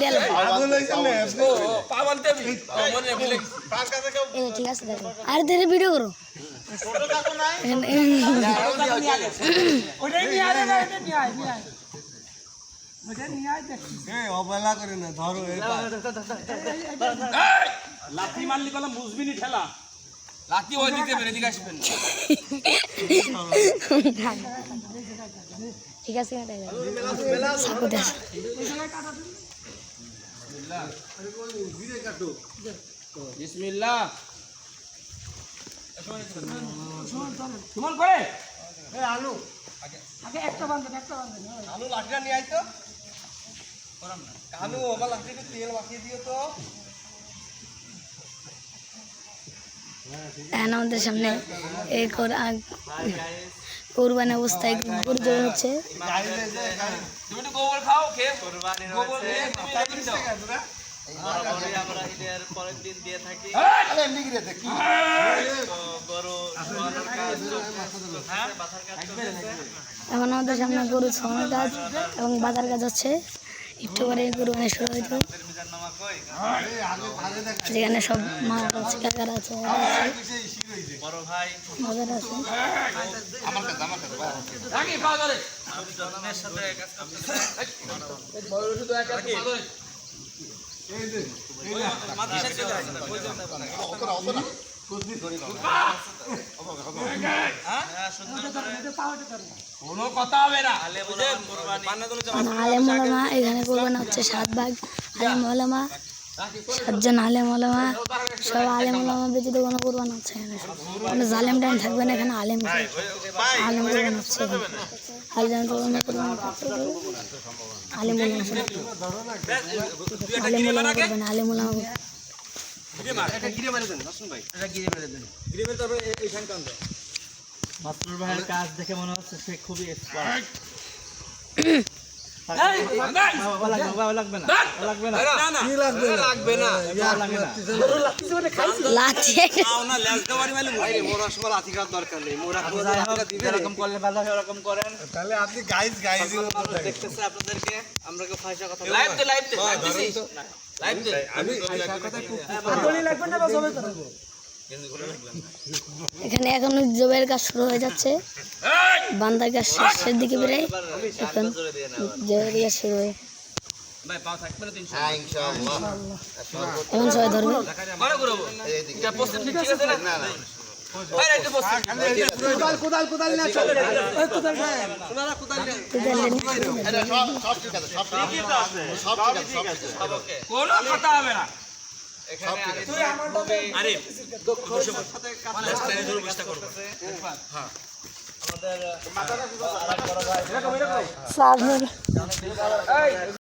viral ঠিক আছে দেখো আর ধীরে ভিডিও করো অবহেলা করে না ধরো লাঠি মারলি কলম বুঝবি নি ঠেলা লাঠি ওই দিকে বেরে দিকে আসবেন ঠিক আছে বিসমিল্লাহ সুমন করে আলু আগে একটা বান্ধব আলু লাঠিটা নিয়ে আইতো আলু আমার লাঠিতে তেল মাখিয়ে দিও তো আমাদের সামনে এই কোরবানি অবস্থায় গরু জবাই হচ্ছে তুমি তো গোবর খাও খেয়ে গোবর আমরা ঈদের পরের দিন দিয়ে থাকি এখন আমাদের সামনে গরু ছাড়ানোর কাজ এবং বাজার কাজ হচ্ছে একটু পরে কোরবানি শুরু হইতো যেখানে সব মা আছে কাকারা আছে বড় ভাই বাজার আছে যত্নের সাথে কাজ করতেছে কোনো কথা হবে না আলেম ওলামা এখানে কোরবানি হচ্ছে 7 ভাগ আলেম ওলামা 7 জন আলেম ওলামা সব আলেম ওলামা ব্যতীত কোনো কোরবানি হচ্ছে এখানে কোনো জালেম টাইম থাকবে না এখানে আলেম কোরবানি হচ্ছে আলেম ওলামা কোরবানি আলেম ওলামা করবে না আলেম ওলামা মাসরুর ভাইয়ের কাজ দেখে মনে হচ্ছে সে খুবই এক্সপার্ট আপনি গাইজ গাইজ দেখতেছে আপনাদেরকে আমরা কেউ ফাইসা কথা এখানে এখন জবের কাজ শুরু হয়ে যাচ্ছে বান্দার কাজ শেষের দিকে বেড়ে এখন জবের কাজ শুরু হয়ে এখন সবাই ধরবে কোনো কথা হবে না আমাদের